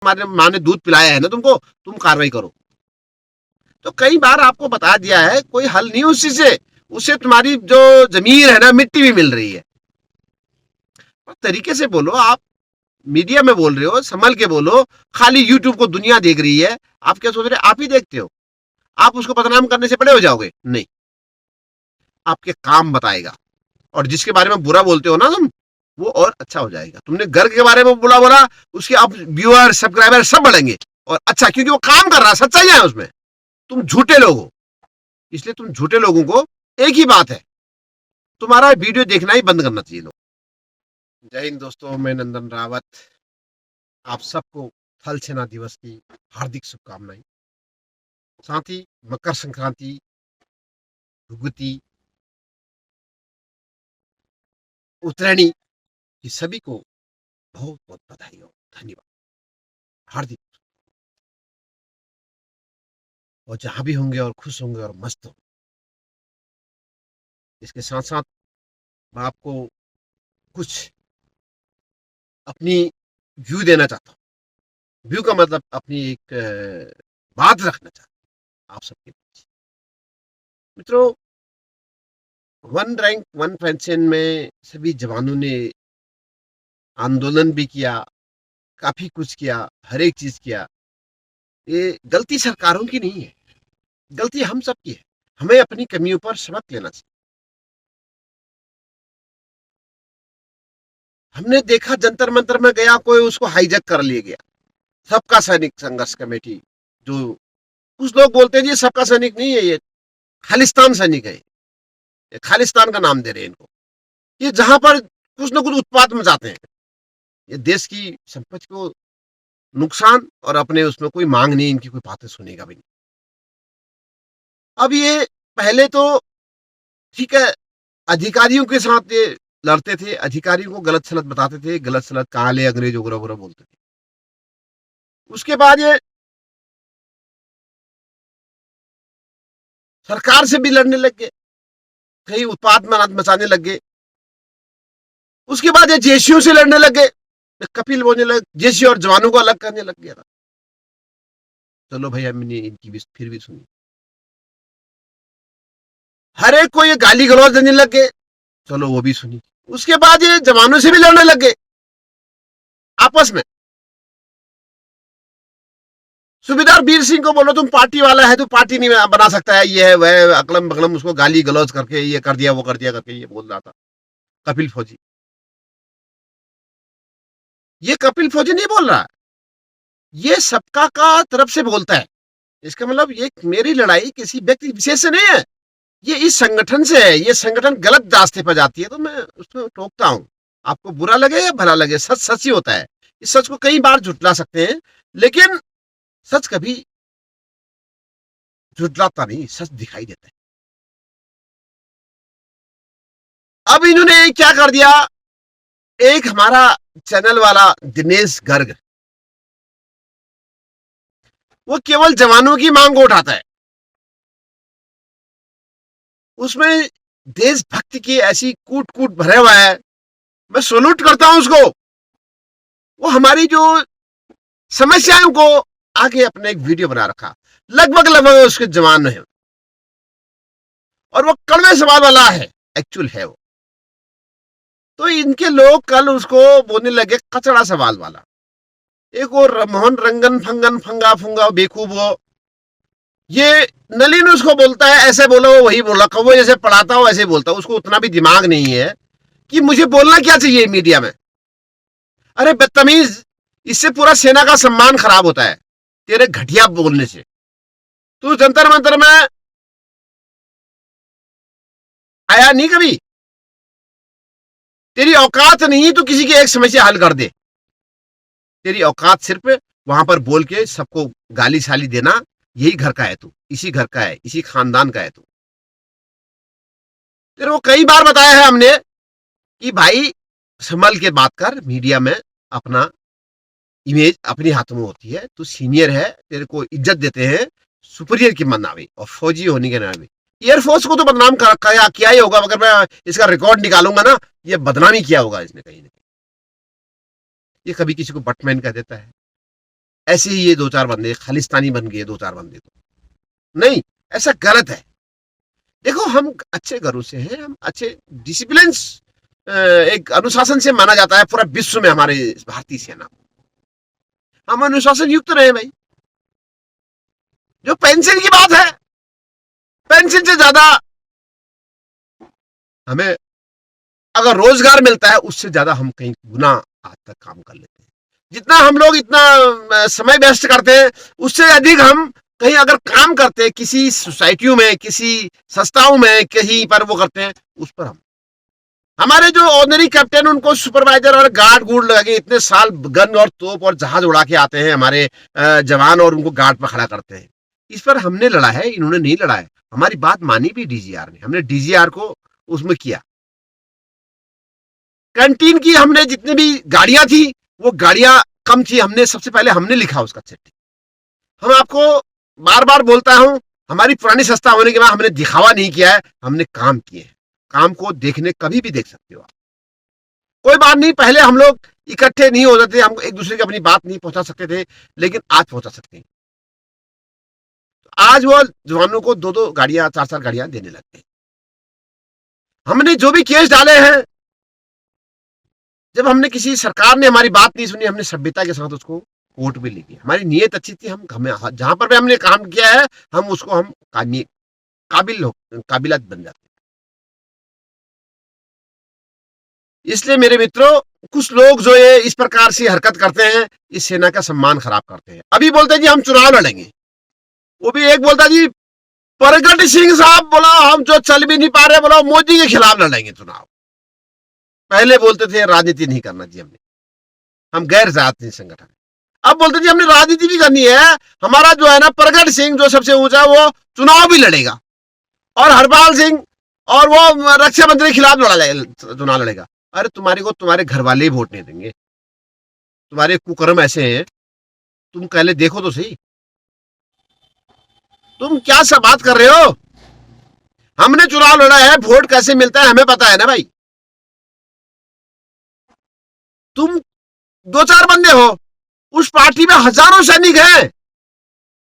तुम्हारे माँ ने दूध पिलाया है ना तुमको, तुम कार्रवाई करो। तो कई बार आपको बता दिया है, कोई हल नहीं उसी से, उससे तुम्हारी जो जमीर है ना, मिट्टी भी मिल रही है। और तरीके से बोलो आप, मीडिया में बोल रहे हो, संभल के बोलो। खाली यूट्यूब को दुनिया देख रही है, आप क्या सोच रहे हो आप ही देखते हो? आप उसको बदनाम करने से बड़े हो जाओगे? नहीं, आपके काम बताएगा। और जिसके बारे में बुरा बोलते हो ना तुम, वो और अच्छा हो जाएगा। तुमने घर के बारे में बुरा बोला, उसके अब व्यूअर सब्सक्राइबर सब बढ़ेंगे। और अच्छा, क्योंकि वो काम कर रहा है, सच्चाई है उसमें। तुम झूठे लोग हो, इसलिए तुम झूठे लोगों को एक ही बात है, तुम्हारा वीडियो देखना ही बंद करना चाहिए लोग। जय हिंद दोस्तों, मैं नंदन रावत। आप सबको थल सेना दिवस की हार्दिक शुभकामनाएं। साथ ही मकर संक्रांति, भुगती, उत्तरायणी की सभी को बहुत बहुत बधाई हो, धन्यवाद, हार्दिक। और जहां भी होंगे और खुश होंगे और मस्त होंगे। इसके साथ साथ मैं आपको कुछ अपनी व्यू देना चाहता हूँ। व्यू का मतलब अपनी एक बात रखना चाहता हूँ आप सबके बीच। मित्रों, वन रैंक वन पेंशन में सभी जवानों ने आंदोलन भी किया, काफी कुछ किया, हर एक चीज किया। ये गलती सरकारों की नहीं है, गलती हम सबकी है। हमें अपनी कमियों पर सबक लेना चाहिए। हमने देखा जंतर मंतर में गया कोई, उसको हाईजैक कर लिया गया। सबका सैनिक संघर्ष कमेटी, जो कुछ लोग बोलते हैं जी सबका सैनिक नहीं है, ये खालिस्तान सैनिक है। ये खालिस्तान का नाम दे रहे हैं इनको। ये जहां पर कुछ ना कुछ उत्पात मचाते हैं, ये देश की संपत्ति को नुकसान, और अपने उसमें कोई मांग नहीं, इनकी कोई बातें सुनेगा भी नहीं। अब ये पहले तो ठीक है, अधिकारियों के साथ ये लड़ते थे, अधिकारियों को गलत सलत बताते थे, गलत सलत काले अंग्रेज वगैरह वगैरह बोलते थे। उसके बाद ये सरकार से भी लड़ने लग गए, कहीं उत्पात मचाने लग गए। उसके बाद ये जेसीओ से लड़ने लग गए, कपिल बोलने लगे जेसी और जवानों को अलग करने लग गया था। चलो भाई, हमने इनकी भी फिर भी सुनी। हर एक को ये गाली गलौज देने लग गए, चलो वो भी सुनी। उसके बाद ये जवानों से भी लड़ने लग गए आपस में। सूबेदार वीर सिंह को बोलो तुम पार्टी वाला है, तो पार्टी नहीं बना सकता है, ये है वह है, अकलम बकलम उसको गाली गलौज करके ये कर दिया वो कर दिया करके ये बोल रहा था कपिल फौजी। ये कपिल फौजी नहीं बोल रहा, ये सबका का तरफ से बोलता है। इसका मतलब ये मेरी लड़ाई किसी व्यक्ति विशेष से नहीं है, ये इस संगठन से है। ये संगठन गलत रास्ते पर जाती है तो मैं उसमें टोकता हूं। आपको बुरा लगे या भला लगे, सच सच ही होता है। इस सच को कई बार झुटला सकते हैं, लेकिन सच कभी झुटलाता नहीं, सच दिखाई देता है। अब इन्होंने क्या कर दिया, एक हमारा चैनल वाला दिनेश गर्ग, वो केवल जवानों की मांग को उठाता है। उसमें देशभक्ति की ऐसी कूट कूट भरे हुआ है, मैं सैल्यूट करता हूं उसको। वो हमारी जो समस्याओं को आगे अपने एक वीडियो बना रखा, लगभग लगभग उसके जवान है, और वो कड़वे सवाल वाला है, एक्चुअल है वो। तो इनके लोग कल उसको बोलने लगे कचड़ा सवाल वाला। एक वो मोहन रंगन फंगन फंगा फुंगा बेकूब, वो ये नलिन उसको बोलता है, ऐसे बोला वो वही बोला, कौवे जैसे पढ़ाता हो ऐसे बोलता, उसको उतना भी दिमाग नहीं है कि मुझे बोलना क्या चाहिए मीडिया में। अरे बदतमीज, इससे पूरा सेना का सम्मान खराब होता है तेरे घटिया बोलने से। तू जंतर मंतर में आया नहीं कभी, तेरी औकात नहीं तो किसी की एक समस्या हल कर दे। तेरी औकात सिर्फ वहां पर बोल के सबको गाली साली देना, यही घर का है तू, इसी घर का है, इसी खानदान का है तू। तेरे को कई बार बताया है हमने कि भाई संभल के बात कर, मीडिया में अपना इमेज अपने हाथों में होती है। तू सीनियर है, तेरे को इज्जत देते हैं, सुपीरियर की मन आवे, और फौजी होने के नाते एयरफोर्स को तो बदनाम किया ही होगा। अगर मैं इसका रिकॉर्ड निकालूंगा ना, ये बदनामी किया होगा इसने कहीं ना कहीं। ये कभी किसी को बटमैन कह देता है, ऐसे ही ये 2-4 बंदे खालिस्तानी बन गए, 2-4 बंदे तो नहीं, ऐसा गलत है। देखो हम अच्छे घरों से हैं, हम अच्छे डिसिप्लिन, एक अनुशासन से माना जाता है पूरा विश्व में हमारे भारतीय सेना। हम अनुशासन युक्त रहे भाई। जो पेंशन की बात है, पेंशन से ज्यादा हमें अगर रोजगार मिलता है उससे ज्यादा हम कहीं गुना आज तक काम कर लेते हैं। जितना हम लोग इतना समय वेस्ट करते हैं उससे अधिक हम कहीं अगर काम करते हैं किसी सोसाइटियों में, किसी संस्थाओं में, कहीं पर वो करते हैं, उस पर हम हमारे जो ऑर्डिनरी कैप्टन उनको सुपरवाइजर और गार्ड गुड लगा के इतने साल गन और तोप और जहाज उड़ा के आते हैं हमारे जवान और उनको गार्ड पर खड़ा करते हैं। इस पर हमने लड़ा है, इन्होंने नहीं लड़ा है। हमारी बात मानी भी डीजीआर ने, हमने डीजीआर को उसमें किया। कैंटीन की हमने जितनी भी गाड़ियां थी वो गाड़ियां कम थी, हमने सबसे पहले हमने लिखा उसका सेटिंग। हम आपको बार बार बोलता हूं, हमारी पुरानी संस्था होने के बाद हमने दिखावा नहीं किया है, हमने काम किए हैं। काम को देखने कभी भी देख सकते हो आप, कोई बात नहीं। पहले हम लोग इकट्ठे नहीं होते थे, हम एक दूसरे की अपनी बात नहीं पहुंचा सकते थे, लेकिन आज पहुंचा सकते हैं। आज वो जवानों को 2-2 गाड़ियां, 4-4 गाड़ियां देने लगते हैं। हमने जो भी केस डाले हैं, जब हमने किसी सरकार ने हमारी बात नहीं सुनी, हमने सभ्यता के साथ उसको कोर्ट में ले गया। हमारी नीयत अच्छी थी, हमें जहां पर भी हमने काम किया है हम उसको हम काबिलियत बन जाते। इसलिए मेरे मित्रों, कुछ लोग जो ये इस प्रकार से हरकत करते हैं, इस सेना का सम्मान खराब करते हैं। अभी बोलते हैं जी हम चुनाव लड़ेंगे, वो भी एक बोलता जी प्रगट सिंह साहब बोला हम जो चल भी नहीं पा रहे, बोला मोदी के खिलाफ लड़ेंगे चुनाव। पहले बोलते थे राजनीति नहीं करना जी, हम गैर राजनीतिक संगठन। अब बोलते जी हमने राजनीति भी करनी है, हमारा जो है ना प्रगट सिंह जो सबसे ऊंचा वो चुनाव भी लड़ेगा, और हरपाल सिंह और वो रक्षा मंत्री के खिलाफ चुनाव लड़ेगा। अरे तुम्हारे को तुम्हारे घर वाले ही वोट नहीं देंगे, तुम्हारे कुकर्म ऐसे हैं, तुम पहले देखो तो सही, तुम क्या सब बात कर रहे हो। हमने चुनाव लड़ा है, वोट कैसे मिलता है हमें पता है ना भाई। तुम 2-4 बंदे हो, उस पार्टी में हजारों सैनिक हैं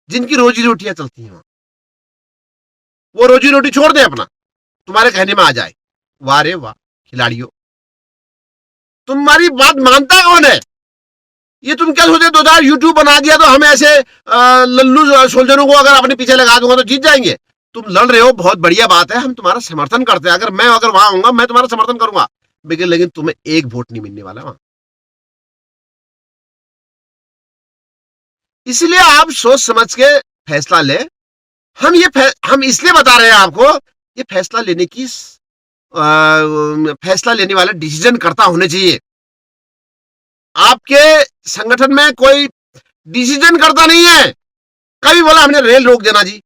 जिनकी रोजी रोटियां चलती हैं। वो रोजी रोटी छोड़ दे अपना, तुम्हारे कहने में आ जाए। वाह रे वाह खिलाड़ियों, तुम्हारी बात मानता है कौन है। ये तुम क्या सोचे 2000 यूट्यूब बना दिया तो हम ऐसे लल्लू सोल्जरों को अगर अपने पीछे लगा दूंगा तो जीत जाएंगे। तुम लड़ रहे हो, बहुत बढ़िया बात है, हम तुम्हारा समर्थन करते हैं। अगर वहां आऊंगा मैं तुम्हारा समर्थन करूंगा, लेकिन तुम्हें एक वोट नहीं मिलने वाला वहां। इसलिए आप सोच समझ के फैसला ले। हम इसलिए बता रहे हैं आपको, ये फैसला लेने की फैसला लेने वाला डिसीजन करता होने चाहिए। आपके संगठन में कोई डिसीजन करता नहीं है। कभी बोला हमने रेल रोक देना जी,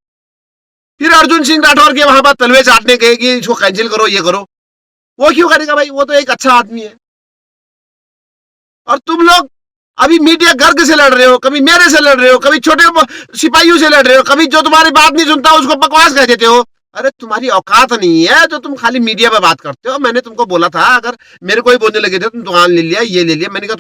फिर अर्जुन सिंह राठौर के वहां पर तलवे चाटने गए कि इसको कैंसिल करो, ये करो। वो क्यों करेगा भाई, वो तो एक अच्छा आदमी है। और तुम लोग अभी मीडिया गर्ग से लड़ रहे हो, कभी मेरे से लड़ रहे हो, कभी छोटे सिपाहियों से लड़ रहे हो, कभी जो तुम्हारी बात नहीं सुनता उसको बकवास कह देते हो। अरे तुम्हारी औकात नहीं है जो तुम खाली मीडिया पे बात करते हो। मैंने तुमको बोला था, अगर मेरे को ही बोलने लगे थे तुम दुकान ले लिया, ये ले लिया, मैंने कहा